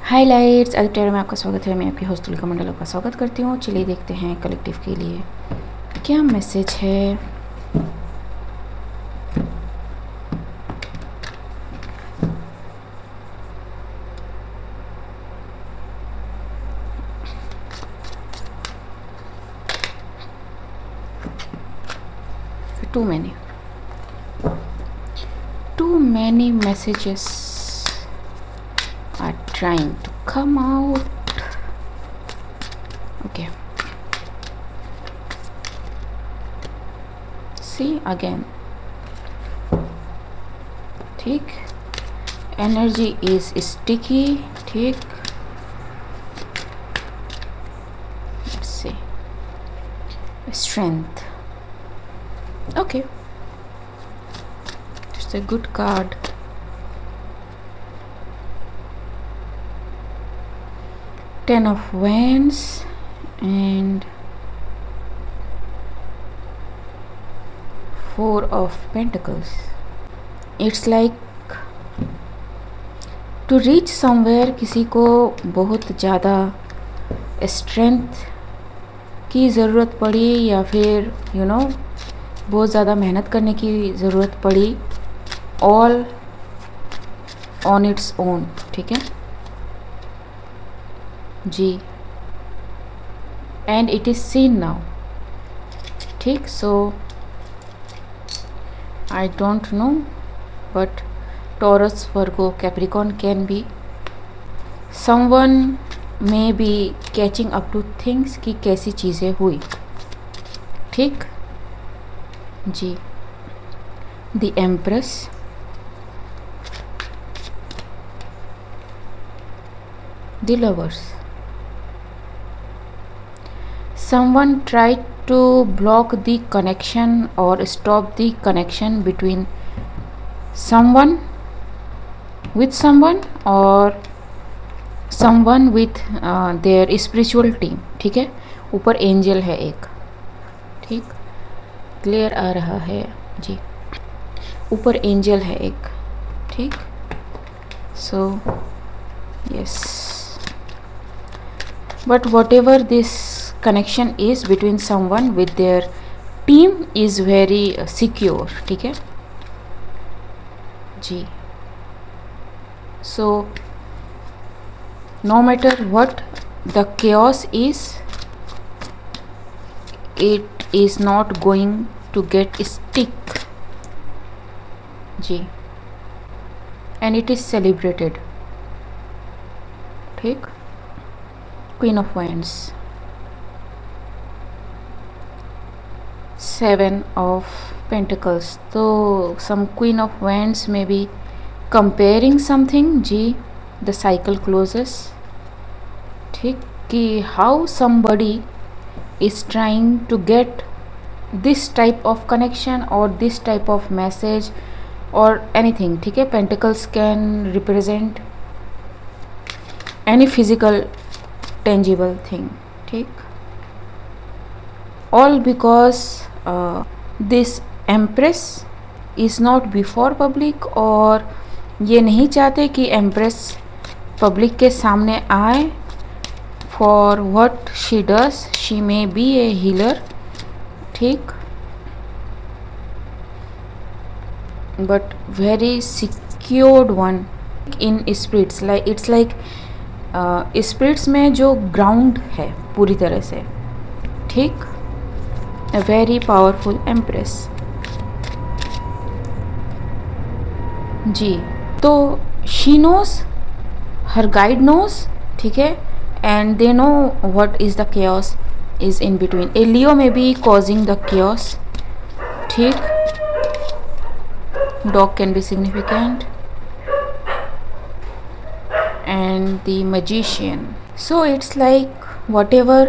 Highlights editor में आपका स्वागत है। मैं आपकी होस्ट तुलिका मंडल का स्वागत करती हूँ। चलिए देखते हैं कलेक्टिव के लिए क्या मैसेज है। Too many messages are trying to come out. Okay, see again. ठीक, energy is sticky. ठीक, let's see, strength. Okay, it's a good card. Ten of Wands and Four of Pentacles. It's like to reach somewhere किसी को बहुत ज़्यादा strength की ज़रूरत पड़ी या फिर बहुत ज़्यादा मेहनत करने की ज़रूरत पड़ी, ऑल ऑन इट्स ओन। ठीक है जी, and it is seen now. ठीक, so I don't know but Taurus, Virgo, Capricorn can be someone may be catching up to things कि कैसी चीज़ें हुई। ठीक जी, the empress, the lovers, someone tried to block the connection or stop the connection between someone with someone or someone with their spiritual team। ठीक है, ऊपर angel है एक। ठीक, क्लियर आ रहा है जी, ऊपर एंजल है एक। ठीक, so yes, but what ever this connection is between someone with their team is very secure। ठीक है जी, so no matter what the chaos is, it is not going to get stick ji, and it is celebrated। ठीक, Queen of Wands, Seven of Pentacles, तो some Queen of Wands may be comparing something ji, the cycle closes। ठीक, कि how somebody is trying to get this type of connection or this type of message or anything। ठीक है, Pentacles can represent any physical tangible thing। ठीक, all because this Empress is not before public, और ये नहीं चाहते कि Empress public के सामने आए। for what she does, she may be a healer। ठीक, but very secured one in spirits, like it's like spirits में जो ground है पूरी तरह से। ठीक, a very powerful empress जी, तो she knows, her guide knows। ठीक है, and they know what is the chaos is in between। a Leo may be causing the chaos। ठीक, dog can be significant, and the magician। so it's like whatever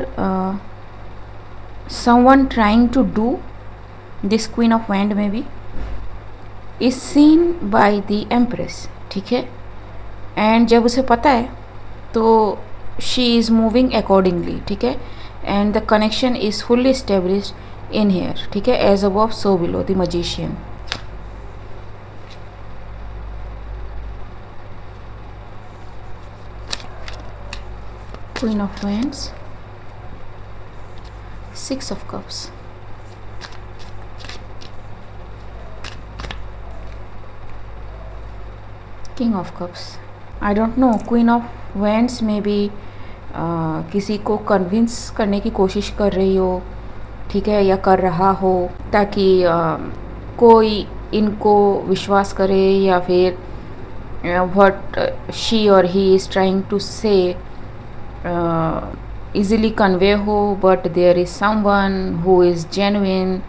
someone trying to do, this Queen of Wands maybe is seen by the Empress। ठीक है, and जब उसे पता है तो she is moving accordingly। ठीक है, and the connection is fully established in here। ठीक है, as above so below, the magician। Queen of Wands, Six of Cups, King of Cups. I don't know, Queen of Wands में भी किसी को convince करने की कोशिश कर रही हो, ठीक है, या कर रहा हो, ताकि कोई इनको विश्वास करे, या फिर what she or he is trying to say easily convey हो, but there is someone who is genuine,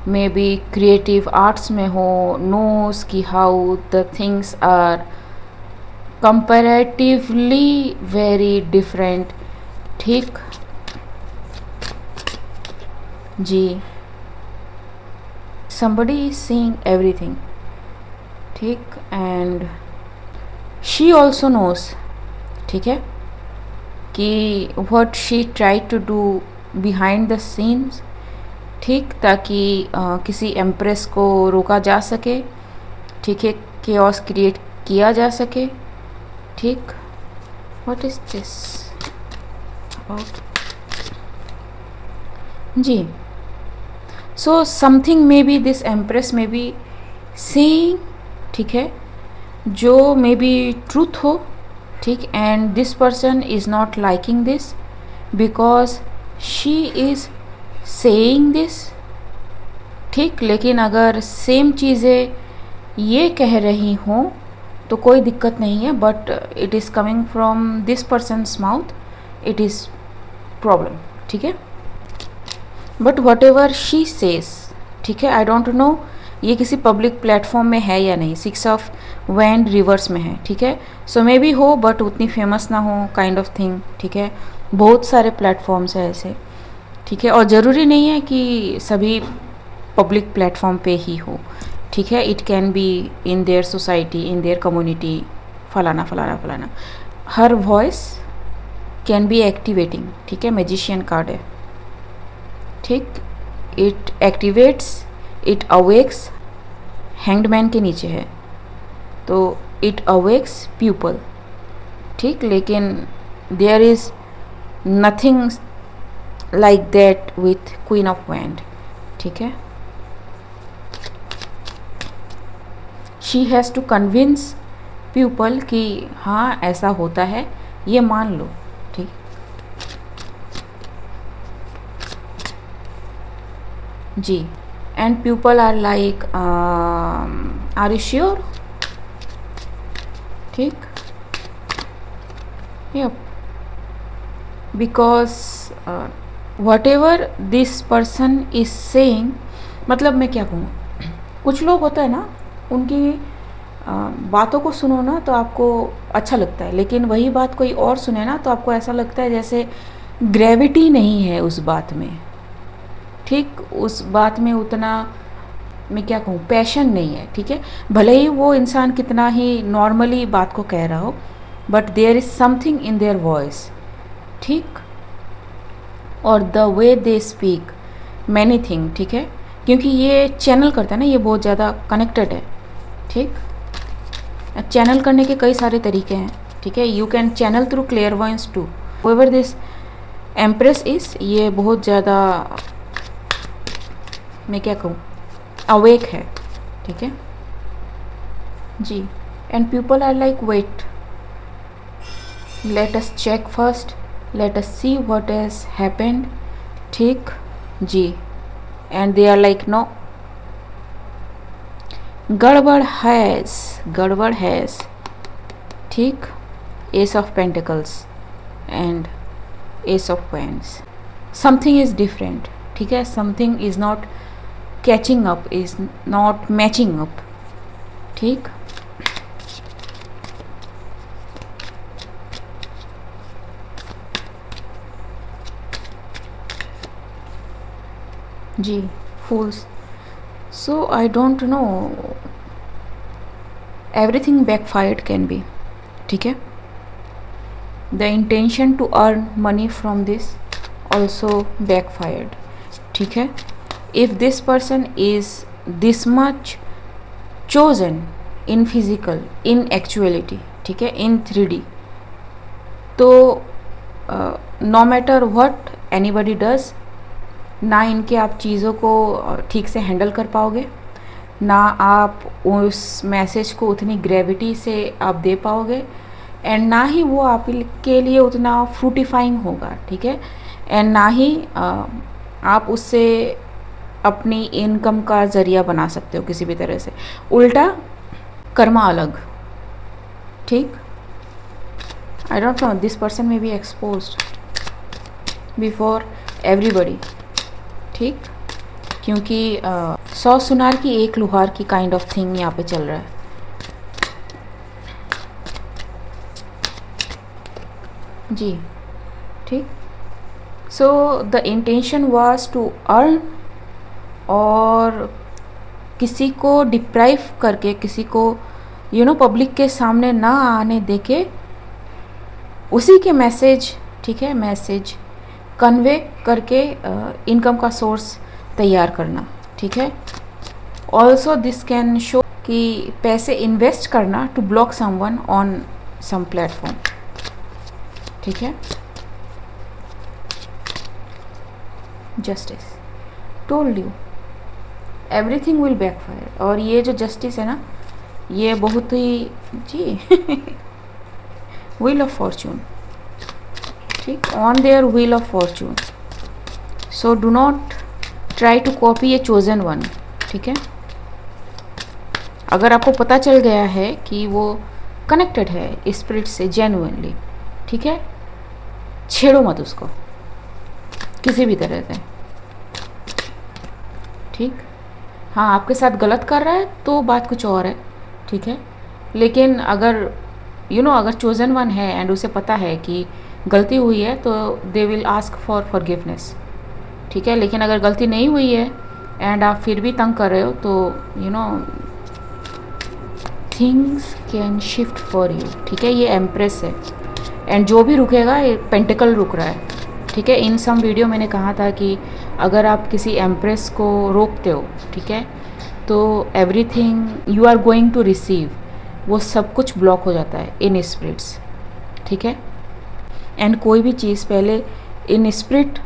maybe creative arts में हो, knows कि how the things are comparatively very different, ठीक जी. somebody is seeing everything, ठीक, and she also knows, ठीक है, कि what she tried to do behind the scenes, ठीक, ताकि किसी एम्प्रेस को रोका जा सके, ठीक है, chaos क्रिएट किया जा सके, ठीक. what is this about ji. so something maybe this empress may be saying, ठीक है, जो मे बी ट्रूथ हो, ठीक, and this person is not liking this because she is saying this, ठीक. लेकिन अगर सेम चीज़ें ये कह रही हों तो कोई दिक्कत नहीं है, but it is coming from this persons mouth, it is problem, ठीक है. But what ever she says, ठीक है, आई डोंट नो ये किसी पब्लिक प्लेटफॉर्म में है या नहीं. सिक्स ऑफ वैंड रिवर्स में है, ठीक है. सो मे बी हो, बट उतनी फेमस ना हो, काइंड ऑफ थिंग, ठीक है. बहुत सारे प्लेटफॉर्म्स हैं ऐसे, ठीक है, और ज़रूरी नहीं है कि सभी पब्लिक प्लेटफॉर्म पे ही हो, ठीक है. It can be in their society, in their community, फलाना फलाना फलाना. हर वॉइस कैन बी एक्टिवेटिंग, ठीक है. मैजिशियन कार्ड है, ठीक. It activates, it awakes, hanged man के नीचे है, तो इट अवेक्स पीपल, ठीक. लेकिन there is nothing like that with queen of wand, ठीक है. She has to convince people कि हाँ ऐसा होता है, ये मान लो, ठीक. जी. and people are like are you sure, ठीक. yep, because whatever this person is saying, मतलब मैं क्या कहूँ, कुछ लोग होता है ना, उनकी बातों को सुनो ना तो आपको अच्छा लगता है, लेकिन वही बात कोई और सुने ना तो आपको ऐसा लगता है जैसे ग्रेविटी नहीं है उस बात में, ठीक. उस बात में उतना, मैं क्या कहूँ, पैशन नहीं है, ठीक है. भले ही वो इंसान कितना ही नॉर्मली बात को कह रहा हो, but there is something in their voice, ठीक, और the way they speak many thing, ठीक है. क्योंकि ये चैनल करता है ना, ये बहुत ज़्यादा कनेक्टेड है, ठीक. चैनल करने के कई सारे तरीके हैं, ठीक है. You can channel through clairvoyance too. However this empress is, ये बहुत ज़्यादा, मैं क्या कहूँ, अवेक है, ठीक है जी. And people are like wait, let us check first, let us see what has happened, ठीक जी. And they are like no, गड़बड़ हैज़, ठीक. Ace of pentacles and ace of wands. Something is different, ठीक है. Something is not catching up, is not matching up, ठीक. जी. Fools. So I don't know, everything backfired can be, ठीक है. The intention to earn money from this also backfired, ठीक है. if this person is this much chosen in physical, in actuality, ठीक है, in 3D, तो no matter what anybody does, ना इनके आप चीज़ों को ठीक से हैंडल कर पाओगे, ना आप उस मैसेज को उतनी ग्रेविटी से आप दे पाओगे, एंड ना ही वो आपके लिए उतना फ्रूटिफाइंग होगा, ठीक है, एंड ना ही आप उससे अपनी इनकम का ज़रिया बना सकते हो किसी भी तरह से। उल्टा कर्मा अलग, ठीक। आई डोंट नो, दिस पर्सन में बी एक्सपोज्ड बिफोर एवरीबडी, ठीक, क्योंकि 100 सुनार की एक लुहार की काइंड ऑफ थिंग यहाँ पे चल रहा है। जी, ठीक। So the intention was to earn, और किसी को डिप्राइव करके, किसी को पब्लिक के सामने ना आने देके उसी के मैसेज, ठीक है, मैसेज कन्वे करके इनकम का सोर्स तैयार करना, ठीक है। ऑल्सो दिस कैन शो कि पैसे इन्वेस्ट करना to block someone on some platform, ठीक है। Justice told you everything will backfire, और ये जो जस्टिस है ना, ये बहुत ही जी व्हील ऑफ फॉर्चून, ठीक, on their wheel of fortune. So do not try to copy a chosen one, ठीक है। अगर आपको पता चल गया है कि वो कनेक्टेड है स्पिरिट से जेन्युइनली, ठीक है, छेड़ो मत उसको किसी भी तरह से, ठीक। हाँ, आपके साथ गलत कर रहा है तो बात कुछ और है, ठीक है, लेकिन अगर अगर चोजन वन है एंड उसे पता है कि गलती हुई है तो they will ask for forgiveness, ठीक है। लेकिन अगर गलती नहीं हुई है एंड आप फिर भी तंग कर रहे हो तो things can shift for you, ठीक है। ये एम्प्रेस है एंड जो भी रुकेगा, ये पेंटिकल रुक रहा है, ठीक है। इन सम वीडियो मैंने कहा था कि अगर आप किसी एम्प्रेस को रोकते हो, ठीक है, तो everything you are going to receive, वो सब कुछ ब्लॉक हो जाता है इन स्पिरिट्स, ठीक है। एंड कोई भी चीज़ पहले इन स्पिरिट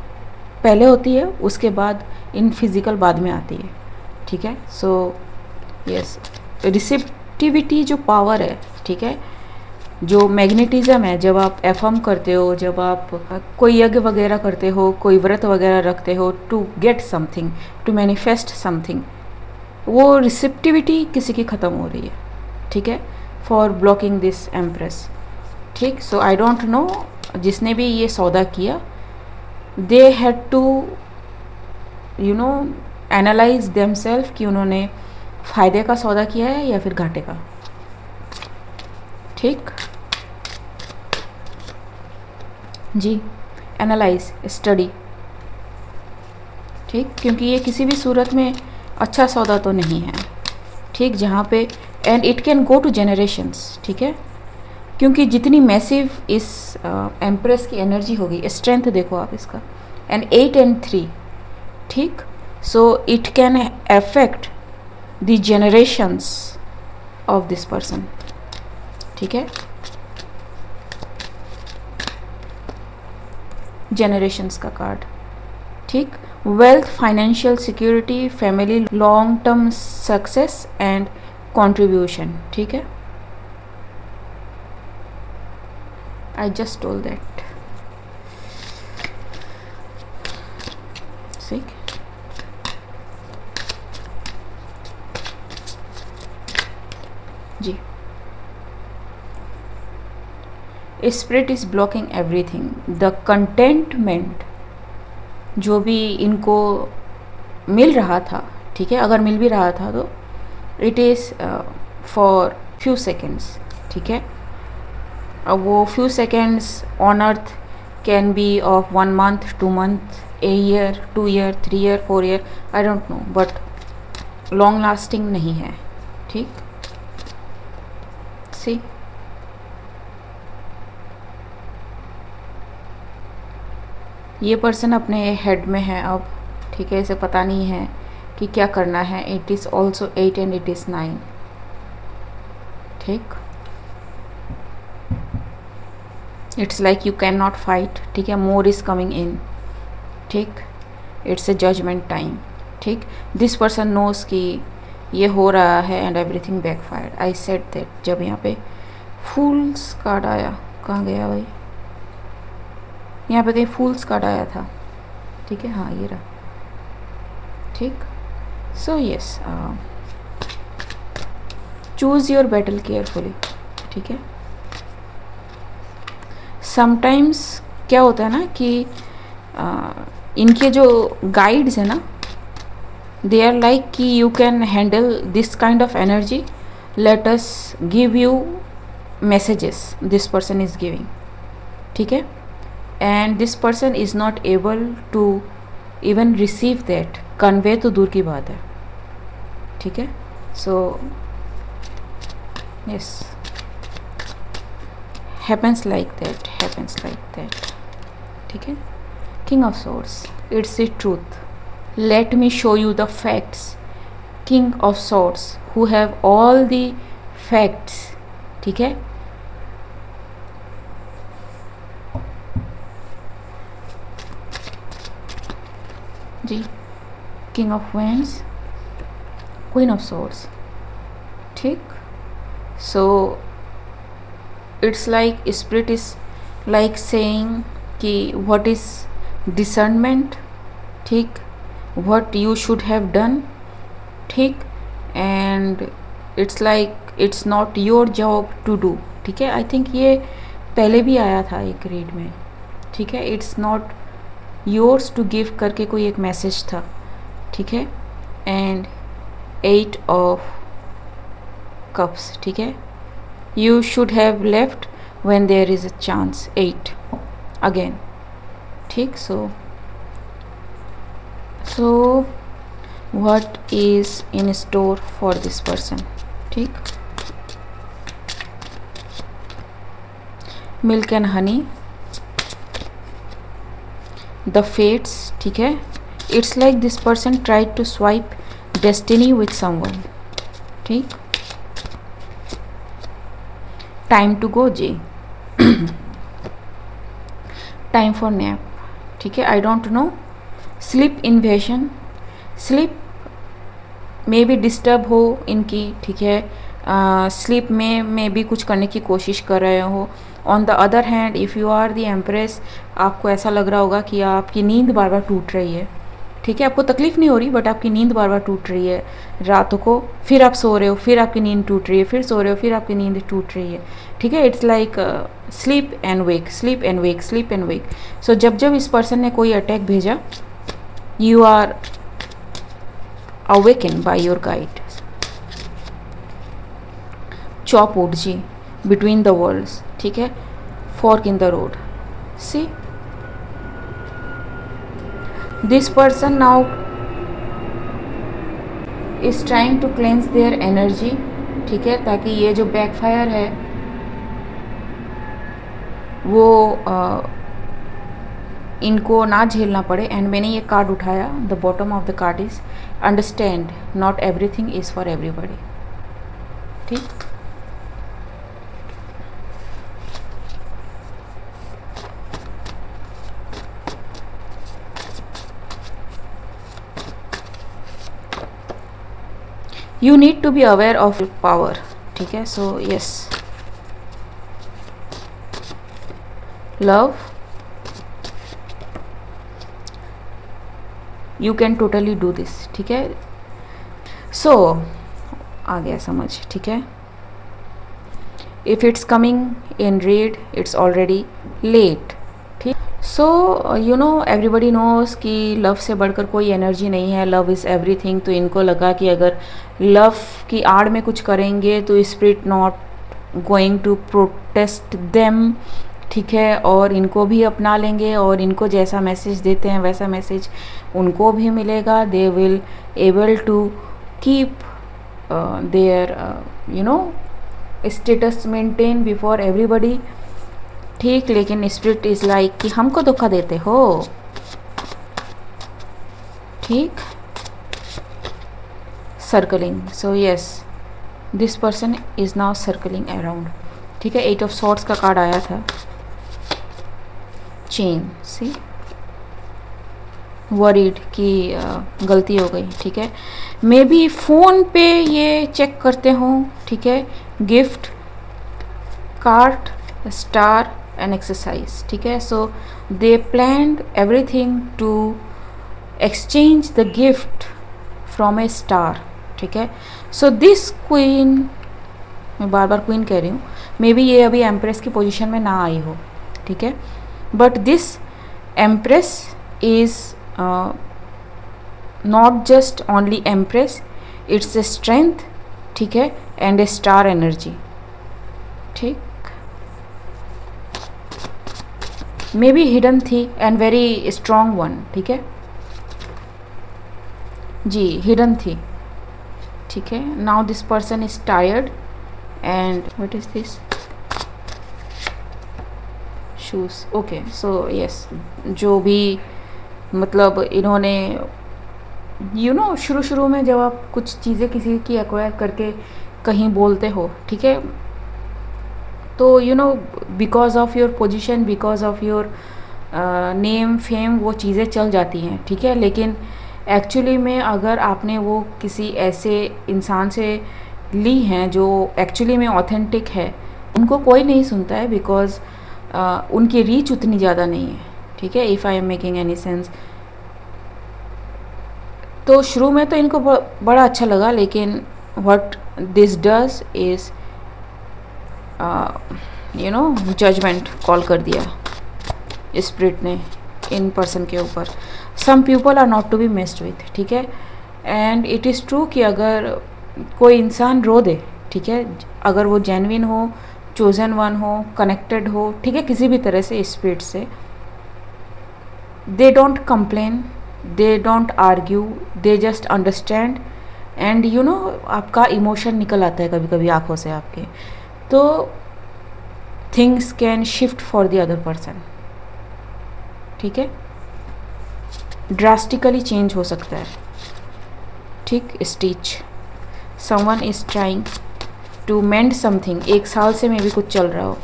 पहले होती है, उसके बाद इन फिज़िकल बाद में आती है, ठीक है। सो यस, रिसेप्टिविटी जो पावर है, ठीक है, जो मैग्नेटिज्म है, जब आप एफर्म करते हो, जब आप कोई यज्ञ वगैरह करते हो, कोई व्रत वगैरह रखते हो to get something, to manifest something, वो रिसेप्टिविटी किसी की ख़त्म हो रही है, ठीक है, फॉर ब्लॉकिंग दिस एम्प्रेस, ठीक। सो आई डोंट नो, जिसने भी ये सौदा किया, they had to analyse themself कि उन्होंने फ़ायदे का सौदा किया है या फिर घाटे का, ठीक जी। एनालाइज, स्टडी, ठीक, क्योंकि ये किसी भी सूरत में अच्छा सौदा तो नहीं है, ठीक, जहाँ पे and it can go to generations, ठीक है, क्योंकि जितनी मैसिव इस एम्प्रेस की एनर्जी होगी, स्ट्रेंथ देखो आप इसका, एंड 8 and 3, ठीक। So it can affect the generations of this person, ठीक है, जेनरेशंस का कार्ड, ठीक। Wealth, financial security, family, long term success and contribution, ठीक है। I just told that. See? जी, spirit is blocking everything. The contentment जो भी इनको मिल रहा था, ठीक है, अगर मिल भी रहा था तो it is for few seconds, ठीक है। अब वो few seconds on earth can be of 1 month, 2 months, a year, 2 year, 3 year, 4 year, I don't know, but long lasting नहीं है, ठीक। सी, ये पर्सन अपने हेड में है अब, ठीक है, इसे पता नहीं है कि क्या करना है। It is also 8 and it is 9, ठीक। It's like you can not fight, ठीक है, मोर इज कमिंग इन, ठीक, इट्स ए जजमेंट टाइम, ठीक। दिस पर्सन नोज कि ये हो रहा है and everything backfired. I said that जब यहाँ पे फूल्स कार्ड आया, कहाँ गया भाई, यहाँ पे कहीं फूल्स कार्ड आया था, ठीक है, हाँ ये रहा, ठीक। So yes, choose your battle carefully, ठीक है। समटाइम्स क्या होता है ना कि इनके जो गाइड्स है ना, दे आर लाइक कि you can handle this kind of energy, let us give you messages this person is giving, ठीक है, and this person is not able to even receive that, convey तो दूर की बात है, ठीक है। सो yes, happens like that, happens like that, ठीक है। King of Swords, it's the truth, let me show you the facts, King of Swords who have all the facts, ठीक है। जी, King of Wands, Queen of Swords, ठीक। So it's like spirit is like saying कि what is discernment, ठीक, what you should have done, ठीक, and it's like it's not your job to do, ठीक है। I think ये पहले भी आया था एक रीड में, ठीक है। It's not yours to give करके कोई एक मैसेज था, ठीक है। एंड 8 ऑफ कप्स, ठीक है, you should have left when there is a chance, 8 again, ठीक। So what is in store for this person, ठीक। Milk and honey, the fates, ठीक है। It's like this person tried to swipe destiny with someone, ठीक। Time to go जी, time for nap, ठीक है। I don't know, sleep invasion, sleep में भी disturb हो इनकी, ठीक है। स्लीप में भी कुछ करने की कोशिश कर रहे हो। On the other hand if you are the empress, आपको ऐसा लग रहा होगा कि आपकी नींद बार बार टूट रही है, ठीक है। आपको तकलीफ़ नहीं हो रही बट आपकी नींद बार बार टूट रही है रातों को, फिर आप सो रहे हो, फिर आपकी नींद टूट रही है, फिर सो रहे हो, फिर आपकी नींद टूट रही है, ठीक है। It's like sleep and wake, sleep and wake, sleep and wake. So जब जब इस पर्सन ने कोई अटैक भेजा, you are awaken by your guide. Chop wood जी, बिटवीन द वर्ल्ड्स, ठीक है। Fork in the road, see this person now is trying to cleanse their energy, ठीक है, ताकि ये जो बैकफायर है वो इनको ना झेलना पड़े। एंड मैंने ये कार्ड उठाया, the bottom of the card is understand not everything is for everybody, ठीक। You need to be aware of your power, ठीक है। So yes, love, you can totally do this, ठीक है। So आ गया समझ, ठीक है। If it's coming in red, it's already late, ठीक। So you know everybody knows कि लव से बढ़कर कोई एनर्जी नहीं है, लव इज़ एवरीथिंग। तो इनको लगा कि अगर लव की आड़ में कुछ करेंगे तो spirit not going to protest them, ठीक है, और इनको भी अपना लेंगे और इनको जैसा मैसेज देते हैं वैसा मैसेज उनको भी मिलेगा। They will able to keep their you know status maintain before everybody, ठीक। लेकिन स्पिरिट इज लाइक कि हमको धोखा देते हो, ठीक। Circling, so yes this person is now circling around, ठीक है। 8 ऑफ सॉर्ड्स का कार्ड आया था, चेन सी वरीड कि गलती हो गई, ठीक है। मे बी फ़ोन पे ये चेक करते हो, ठीक है। Gift, card, star and exercise, ठीक है। So they planned everything to exchange the gift from a star, ठीक है। सो दिस क्वीन, मैं बार बार क्वीन कह रही हूँ, मे बी ये अभी एम्प्रेस की पोजीशन में ना आई हो, ठीक है। But this empress is not just only empress, it's a strength, ठीक है, एंड ए स्टार एनर्जी, ठीक। मे बी हिडन थी एंड वेरी स्ट्रॉन्ग वन, ठीक है जी, हिडन थी, ठीक है। Now this person is tired and what is this, shoes, okay. So yes, जो भी मतलब इन्होंने शुरू में जब आप कुछ चीज़ें किसी की एक्वायर करके कहीं बोलते हो, ठीक है, तो because of your position, because of your name fame, वो चीज़ें चल जाती हैं, ठीक है। लेकिन एक्चुअली में अगर आपने वो किसी ऐसे इंसान से ली हैं जो एक्चुअली में ऑथेंटिक है, उनको कोई नहीं सुनता है, बिकॉज उनकी रीच उतनी ज़्यादा नहीं है, ठीक है। If I am making any sense. तो शुरू में तो इनको बड़ा अच्छा लगा, लेकिन what this does is judgement call कर दिया स्पिरिट ने इन पर्सन के ऊपर। Some people are not to be messed with, ठीक है। एंड इट इज़ ट्रू कि अगर कोई इंसान रो दे, ठीक है, अगर वो जेन्युइन हो, चोजन वन हो, कनेक्टेड हो, ठीक है, किसी भी तरह से स्पिरिट से, they don't complain, they don't argue, they just understand and आपका इमोशन निकल आता है कभी कभी आंखों से आपके, तो things can shift for the other person, ठीक है। ड्रास्टिकली चेंज हो सकता है, ठीक। Stitch, someone is trying to mend something, 1 साल से मे भी कुछ चल रहा हो।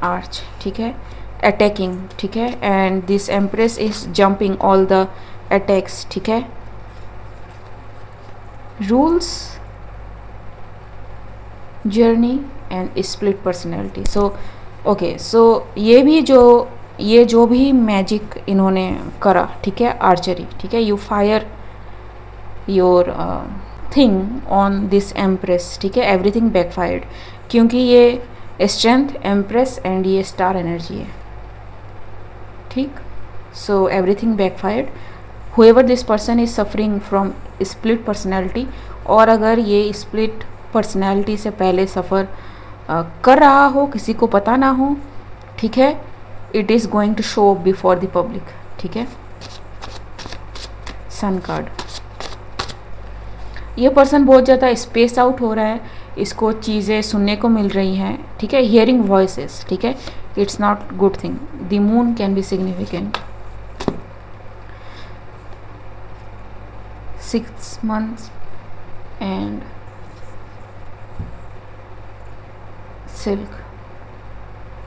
आर्च, ठीक है। अटैकिंग, ठीक है, and this empress is jumping all the attacks, ठीक है। Rules, journey and split personality. So okay, so ये जो भी मैजिक इन्होंने करा, ठीक है, आर्चरी, ठीक है, you fire your thing on this empress, ठीक है, एवरीथिंग बैकफायर्ड, क्योंकि ये स्ट्रेंथ, एम्प्रेस एंड ये स्टार एनर्जी है, ठीक। So everything backfired, however this person is suffering from split personality, और अगर ये स्प्लिट पर्सनैलिटी से पहले सफ़र कर रहा हो, किसी को पता ना हो, ठीक है, it is going to show before the public, ठीक है। सन कार्ड, ये पर्सन बहुत ज़्यादा स्पेस आउट हो रहा है, इसको चीज़ें सुनने को मिल रही हैं, ठीक है, हियरिंग वॉइसेस, ठीक है, it's not good thing. The moon can be significant. 6 months and silk,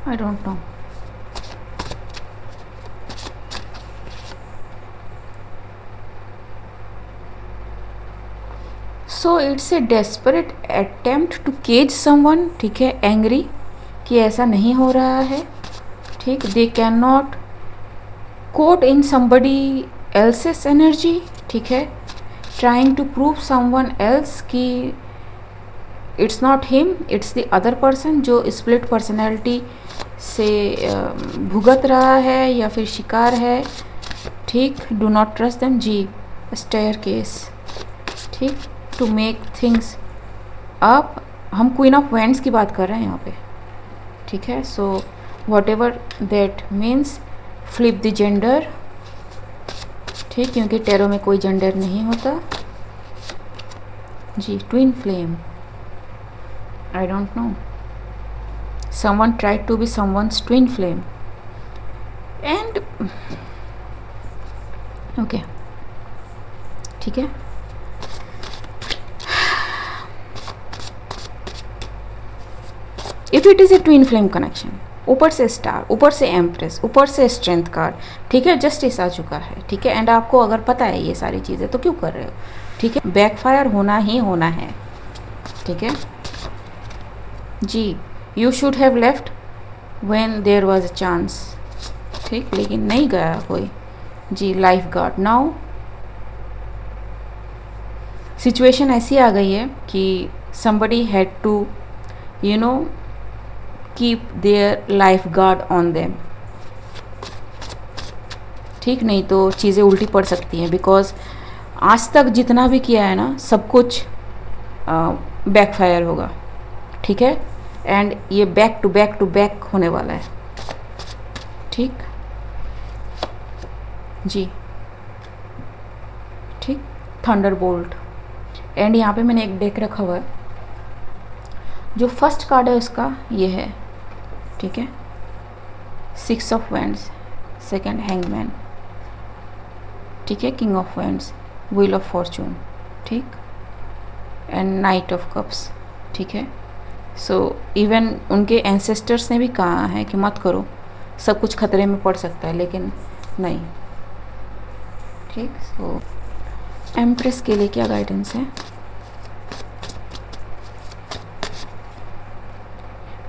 I don't know. So it's a desperate attempt to cage someone, ठीक है, angry कि ऐसा नहीं हो रहा है, ठीक। They cannot quote in somebody else's energy, ठीक है, trying to prove someone else कि it's not him, it's the other person जो split personality से भुगत रहा है या फिर शिकार है, ठीक। Do not trust them, जी। staircase, ठीक, to make things up, हम क्वीन ऑफ वैंड्स की बात कर रहे हैं यहाँ पे, ठीक है। So whatever that means, flip the gender, ठीक, क्योंकि टैरो में कोई जेंडर नहीं होता, जी। Twin flame, I don't know, someone tried to be someone's twin flame and okay, ठीक है। If it is a twin flame connection, ऊपर से स्टार, ऊपर से एम्प्रेस, ऊपर से स्ट्रेंथ कार्ड, ठीक है, जस्टिस आ चुका है, ठीक है, एंड आपको अगर पता है ये सारी चीज़ें तो क्यों कर रहे हो, ठीक है, बैकफायर होना ही होना है, ठीक है जी। You should have left when there was a chance, ठीक, लेकिन नहीं गया कोई जी। लाइफ गार्ड, नाउ सिचुएशन ऐसी आ गई है कि somebody had to you know keep their lifeguard on them, ठीक, नहीं तो चीज़ें उल्टी पड़ सकती हैं, बिकॉज आज तक जितना भी किया है ना सब कुछ बैकफायर होगा, ठीक है, एंड ये बैक टू बैक होने वाला है, ठीक जी, ठीक, थंडरबोल्ट। एंड यहाँ पे मैंने एक डेक रखा हुआ है, जो फर्स्ट कार्ड है उसका ये है, ठीक है, 6 ऑफ वैंड्स, सेकंड हैंगमैन, ठीक है, king of wands, wheel of fortune, ठीक, एंड नाइट ऑफ कप्स, ठीक है। सो इवन उनके एंसेस्टर्स ने भी कहा है कि मत करो, सब कुछ खतरे में पड़ सकता है, लेकिन नहीं, ठीक। सो एम्प्रेस के लिए क्या गाइडेंस है?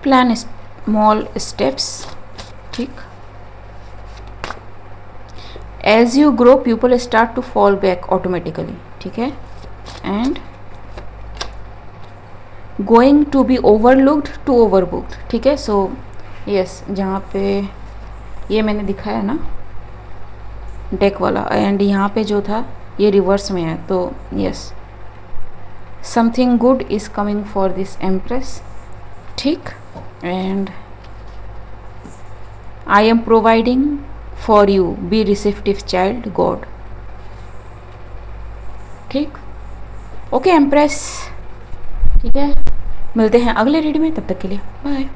प्लान स्मॉल स्टेप्स, ठीक, as you grow people start to fall back automatically, ठीक है, and going to be overlooked to overbooked, ठीक है। सो यस, जहाँ पे ये मैंने दिखाया ना डेक वाला, एंड यहाँ पे जो था ये रिवर्स में है, तो yes, something good is coming for this empress, ठीक, and I am providing for you, be receptive child god, ठीक, ओके एम्प्रेस, ठीक है, मिलते हैं अगले रीडियो में, तब तक के लिए बाय।